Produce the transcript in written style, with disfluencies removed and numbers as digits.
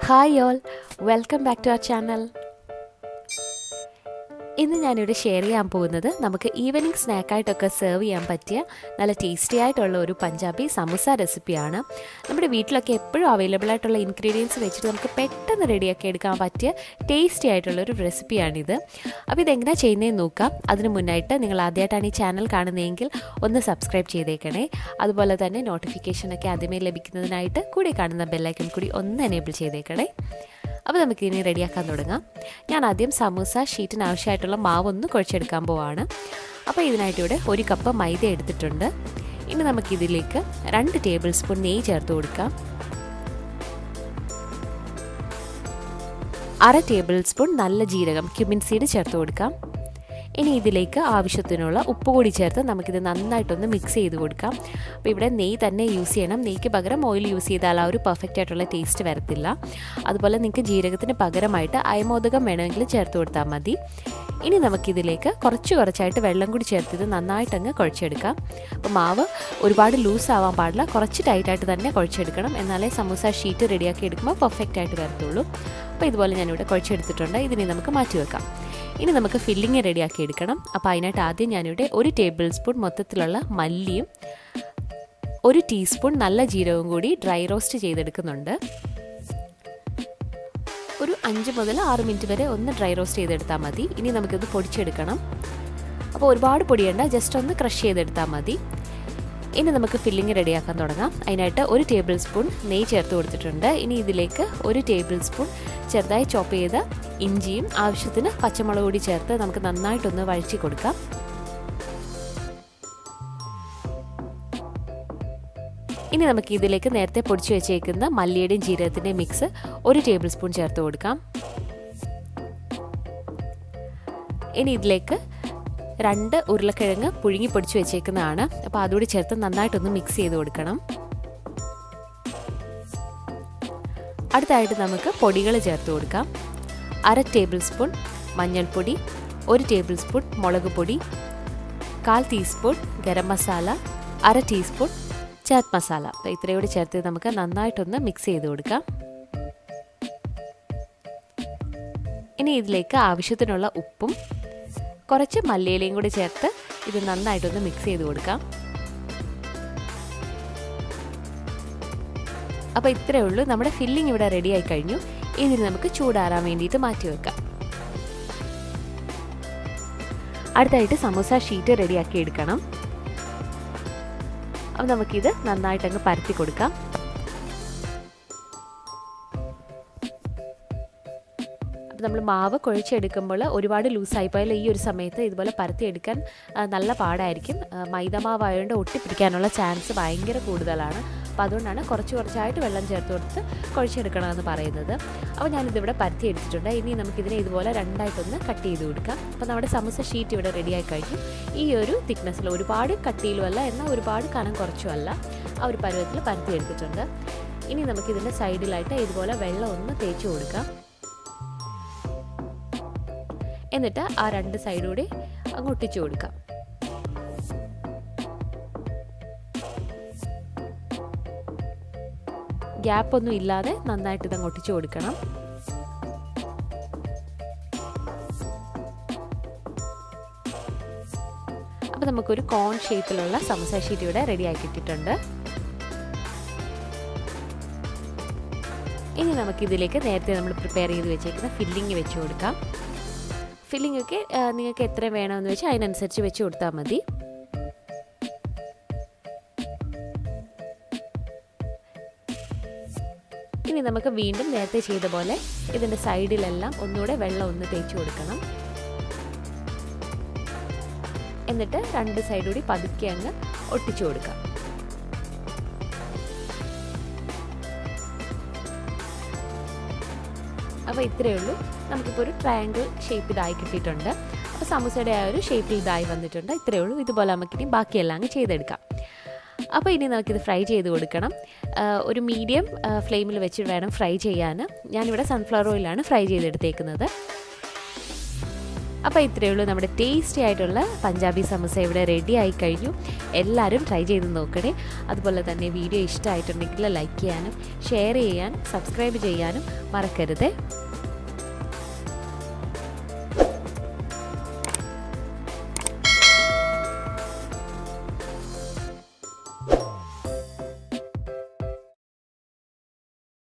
Hi all, welcome back to our channel. ഇന്ന് ഞാനിവിടെ share ചെയ്യാൻ പോകുന്നത് നമുക്ക് ഈവനിങ് സ്നാക്കായിട്ടൊക്കെ സെർവ് ചെയ്യാൻ പറ്റിയ നല്ല ടേസ്റ്റി ആയിട്ടുള്ള ഒരു പഞ്ചാബി സമോസ റെസിപ്പിയാണ്. നമ്മുടെ വീട്ടിലൊക്കെ എപ്പോഴും അവൈലബിൾ ആയിട്ടുള്ള ഇൻഗ്രീഡിയൻസ് വെച്ചിട്ട് നമുക്ക് പെട്ടെന്ന് റെഡിയാക്കി എടുക്കാൻ പറ്റിയ ടേസ്റ്റി ആയിട്ടുള്ളൊരു റെസിപ്പിയാണിത്. അപ്പോൾ ഇതെങ്ങനെയാണ് ചെയ്യുന്നതെന്ന് നോക്കാം. അതിന് മുന്നായിട്ട് നിങ്ങൾ ആദ്യമായിട്ടാണ് ഈ ചാനൽ കാണുന്നതെങ്കിൽ ഒന്ന് സബ്സ്ക്രൈബ് ചെയ്തേക്കണേ. അതുപോലെ തന്നെ നോട്ടിഫിക്കേഷനൊക്കെ ആദ്യമേ ലഭിക്കുന്നതിനായിട്ട് കൂടി കാണുന്ന ബെല്ലൈക്കൺ കൂടി ഒന്ന് എനേബിൾ ചെയ്തേക്കണേ. അപ്പോൾ നമുക്കിനി റെഡിയാക്കാൻ തുടങ്ങാം. ഞാൻ ആദ്യം സമൂസ ഷീറ്റിന് ആവശ്യമായിട്ടുള്ള മാവൊന്ന് കുഴച്ചെടുക്കാൻ പോവാണ്. അപ്പോൾ ഇതിനായിട്ട് ഇവിടെ 1 കപ്പ് മൈദ എടുത്തിട്ടുണ്ട്. ഇനി നമുക്കിതിലേക്ക് 2 ടേബിൾ സ്പൂൺ നെയ്യ് ചേർത്ത് കൊടുക്കാം. 1/2 ടേബിൾ സ്പൂൺ നല്ല ജീരകം ക്യുമിൻ സീഡ് ചേർത്ത് കൊടുക്കാം. ഇനി ഇതിലേക്ക് ആവശ്യത്തിനുള്ള ഉപ്പ് കൂടി ചേർത്ത് നമുക്കിത് നന്നായിട്ടൊന്ന് മിക്സ് ചെയ്ത് കൊടുക്കാം. അപ്പോൾ ഇവിടെ നെയ്യ് തന്നെ യൂസ് ചെയ്യണം. നെയ്യ്ക്ക് പകരം ഓയിൽ യൂസ് ചെയ്താൽ ആ ഒരു പെർഫെക്റ്റ് ആയിട്ടുള്ള ടേസ്റ്റ് വരത്തില്ല. അതുപോലെ നിങ്ങൾക്ക് ജീരകത്തിന് പകരമായിട്ട് അയമോദകം വേണമെങ്കിൽ ചേർത്ത് കൊടുത്താൽ മതി. ഇനി നമുക്കിതിലേക്ക് കുറച്ചായിട്ട് വെള്ളം കൂടി ചേർത്തിത് നന്നായിട്ടങ്ങ് കുഴച്ചെടുക്കാം. അപ്പോൾ മാവ് ഒരുപാട് ലൂസ് ആവാൻ പാടില്ല, കുറച്ച് ടൈറ്റായിട്ട് തന്നെ കുഴച്ചെടുക്കണം. എന്നാലേ സമൂസ ഷീറ്റ് റെഡിയാക്കി എടുക്കുമ്പോൾ പെർഫെക്റ്റ് ആയിട്ട് വരത്തുള്ളൂ. അപ്പോൾ ഇതുപോലെ ഞാനിവിടെ കുഴച്ചെടുത്തിട്ടുണ്ട്. ഇതിനെ നമുക്ക് മാറ്റി വെക്കാം. ഇനി നമുക്ക് ഫില്ലിങ് റെഡിയാക്കി എടുക്കണം. അപ്പോൾ അതിനായിട്ട് ആദ്യം ഞാനിവിടെ 1 ടേബിൾ സ്പൂൺ മൊത്തത്തിലുള്ള മല്ലിയും 1 ടീസ്പൂൺ നല്ല ജീരകവും കൂടി ഡ്രൈ റോസ്റ്റ് ചെയ്തെടുക്കുന്നുണ്ട്. ഒരു 5 മുതൽ 6 മിനിറ്റ് വരെ ഒന്ന് ഡ്രൈ റോസ്റ്റ് ചെയ്തെടുത്താൽ മതി. ഇനി നമുക്കിത് പൊടിച്ചെടുക്കണം. അപ്പോൾ ഒരുപാട് പൊടിയണ്ട, ജസ്റ്റ് ഒന്ന് ക്രഷ് ചെയ്തെടുത്താൽ മതി. ഇനി നമുക്ക് ഫില്ലിങ് റെഡിയാക്കാൻ തുടങ്ങാം. അതിനായിട്ട് 1 ടേബിൾ സ്പൂൺ നെയ്യ് ചേർത്ത് കൊടുത്തിട്ടുണ്ട്. ഇനി ഇതിലേക്ക് 1 ടേബിൾ സ്പൂൺ ചെറുതായി ചോപ്പ് ചെയ്ത ഇഞ്ചിയും ആവശ്യത്തിന് പച്ചമുളക് കൂടി ചേർത്ത് നമുക്ക് നന്നായിട്ടൊന്ന് വഴറ്റി കൊടുക്കാം. ഇനി നമുക്ക് ഇതിലേക്ക് നേരത്തെ പൊടിച്ചു വെച്ചേക്കുന്ന മല്ലിയുടെയും ജീരകത്തിൻ്റെയും മിക്സ് 1 ടേബിൾ സ്പൂൺ ചേർത്ത് കൊടുക്കാം. ഇനി ഇതിലേക്ക് 2 ഉരുളക്കിഴങ്ങ് പുഴുങ്ങി പൊടിച്ച് വെച്ചേക്കുന്നതാണ്. അപ്പോൾ അതുകൂടി ചേർത്ത് നന്നായിട്ടൊന്ന് മിക്സ് ചെയ്ത് കൊടുക്കണം. അടുത്തായിട്ട് നമുക്ക് പൊടികൾ ചേർത്ത് കൊടുക്കാം. 1/2 ടേബിൾ സ്പൂൺ മഞ്ഞൾപ്പൊടി, 1 ടേബിൾ സ്പൂൺ മുളക് പൊടി, 1/4 teaspoon garam masala, 1/2 teaspoon chat masala. അപ്പോൾ ഇത്രയും കൂടി ചേർത്ത് നമുക്ക് നന്നായിട്ടൊന്ന് മിക്സ് ചെയ്ത് കൊടുക്കാം. ഇനി ഇതിലേക്ക് ആവശ്യത്തിനുള്ള ഉപ്പും കുറച്ച് മല്ലിയിലയും കൂടി ചേർത്ത് ഇത് നന്നായിട്ടൊന്ന് മിക്സ് ചെയ്ത് കൊടുക്കാം. അപ്പോൾ ഇത്രയേ ഉള്ളൂ. നമ്മുടെ ഫില്ലിംഗ് ഇവിടെ റെഡി ആയി കഴിഞ്ഞു. ഇതിന് നമുക്ക് ചൂടാറാൻ വേണ്ടിയിട്ട് മാറ്റി വെക്കാം. അടുത്തായിട്ട് സമോസ ഷീറ്റ് റെഡിയാക്കി എടുക്കണം. അപ്പോൾ നമുക്കിത് നന്നായിട്ടങ്ങ് പരത്തി കൊടുക്കാം. അപ്പോൾ നമ്മൾ മാവ് കുഴച്ചെടുക്കുമ്പോൾ ഒരുപാട് ലൂസായി പോയാൽ ഈ ഒരു സമയത്ത് ഇതുപോലെ പരത്തിയെടുക്കാൻ നല്ല പാടായിരിക്കും. മൈദ മാവായതുകൊണ്ട് ഒട്ടിപ്പിടിക്കാനുള്ള ചാൻസ് ഭയങ്കര കൂടുതലാണ്. അപ്പോൾ അതുകൊണ്ടാണ് കുറച്ചായിട്ട് വെള്ളം ചേർത്ത് കൊടുത്ത് കുഴച്ചെടുക്കണമെന്ന് പറയുന്നത്. അപ്പോൾ ഞാനിതിവിടെ പരത്തി എടുത്തിട്ടുണ്ട്. ഇനി നമുക്കിതിനെ ഇതുപോലെ 2ആയിട്ടൊന്ന് കട്ട് ചെയ്ത് കൊടുക്കാം. അപ്പോൾ നമ്മുടെ സമോസ ഷീറ്റ് ഇവിടെ റെഡിയായി കഴിഞ്ഞു. ഈ ഒരു തിക്നെസ്സിൽ ഒരുപാട് കട്ടിയിലുമല്ല എന്നാൽ ഒരുപാട് കനം കുറച്ചുമല്ല, ആ ഒരു പരുവത്തിൽ പരത്തി എടുത്തിട്ടുണ്ട്. ഇനി നമുക്കിതിൻ്റെ സൈഡിലായിട്ട് ഇതുപോലെ വെള്ളം ഒന്ന് തേച്ച് കൊടുക്കാം. എന്നിട്ട് ആ 2 സൈഡൂടെ അങ്ങ് ഒട്ടിച്ചു കൊടുക്കാം. ഗ്യാപ്പൊന്നും ഇല്ലാതെ നന്നായിട്ട് ഇതങ്ങ് ഒട്ടിച്ചു കൊടുക്കണം. അപ്പോൾ നമുക്കൊരു കോൺ ഷേപ്പിലുള്ള സമോസ ഷീറ്റ് ഇവിടെ റെഡി ആക്കിയിട്ടുണ്ട്. ഇനി നമുക്കിതിലേക്ക് നേരത്തെ നമ്മൾ പ്രിപ്പയർ ചെയ്ത് വെച്ചേക്കുന്ന ഫില്ലിങ് വെച്ച് കൊടുക്കാം. ഫില്ലിംഗ് ഒക്കെ നിങ്ങൾക്ക് എത്ര വേണമെന്ന് വെച്ചാൽ അതിനനുസരിച്ച് വെച്ച് കൊടുത്താൽ മതി. ഇനി നമുക്ക് വീണ്ടും നേരത്തെ ചെയ്ത പോലെ ഇതിൻ്റെ സൈഡിലെല്ലാം ഒന്നുകൂടെ വെള്ളം ഒന്ന് തേച്ച് കൊടുക്കണം. എന്നിട്ട് 2 സൈഡ് കൂടി പതുക്കെ അങ്ങ് ഒട്ടിച്ചു കൊടുക്കാം. അപ്പോൾ ഇത്രയേ ഉള്ളൂ. നമുക്കിപ്പോൾ ഒരു ട്രയാങ്കിൾ ഷേപ്പ് ഇതായി കിട്ടിയിട്ടുണ്ട്. അപ്പോൾ സമൂസയുടെ ആ ഒരു ഷേപ്പിൽ ഇതായി വന്നിട്ടുണ്ട്. ഇത്രയേ ഉള്ളൂ. ഇതുപോലെ നമുക്കിനി ബാക്കിയെല്ലാം അങ്ങ് ചെയ്തെടുക്കാം. അപ്പോൾ ഇനി നമുക്കിത് ഫ്രൈ ചെയ്ത് കൊടുക്കണം. ഒരു മീഡിയം ഫ്ലെയിമിൽ വെച്ച് വേണം ഫ്രൈ ചെയ്യാൻ. ഞാനിവിടെ സൺഫ്ലവർ ഓയിലാണ് ഫ്രൈ ചെയ്തെടുത്തേക്കുന്നത്. അപ്പോൾ ഇത്രയേ ഉള്ളൂ, നമ്മുടെ ടേസ്റ്റി ആയിട്ടുള്ള പഞ്ചാബി സമൂസ ഇവിടെ റെഡി ആയി കഴിഞ്ഞു. എല്ലാവരും ട്രൈ ചെയ്ത് നോക്കണേ. അതുപോലെ തന്നെ വീഡിയോ ഇഷ്ടമായിട്ടുണ്ടെങ്കിൽ ലൈക്ക് ചെയ്യാനും ഷെയർ ചെയ്യാനും സബ്സ്ക്രൈബ് ചെയ്യാനും മറക്കരുത്.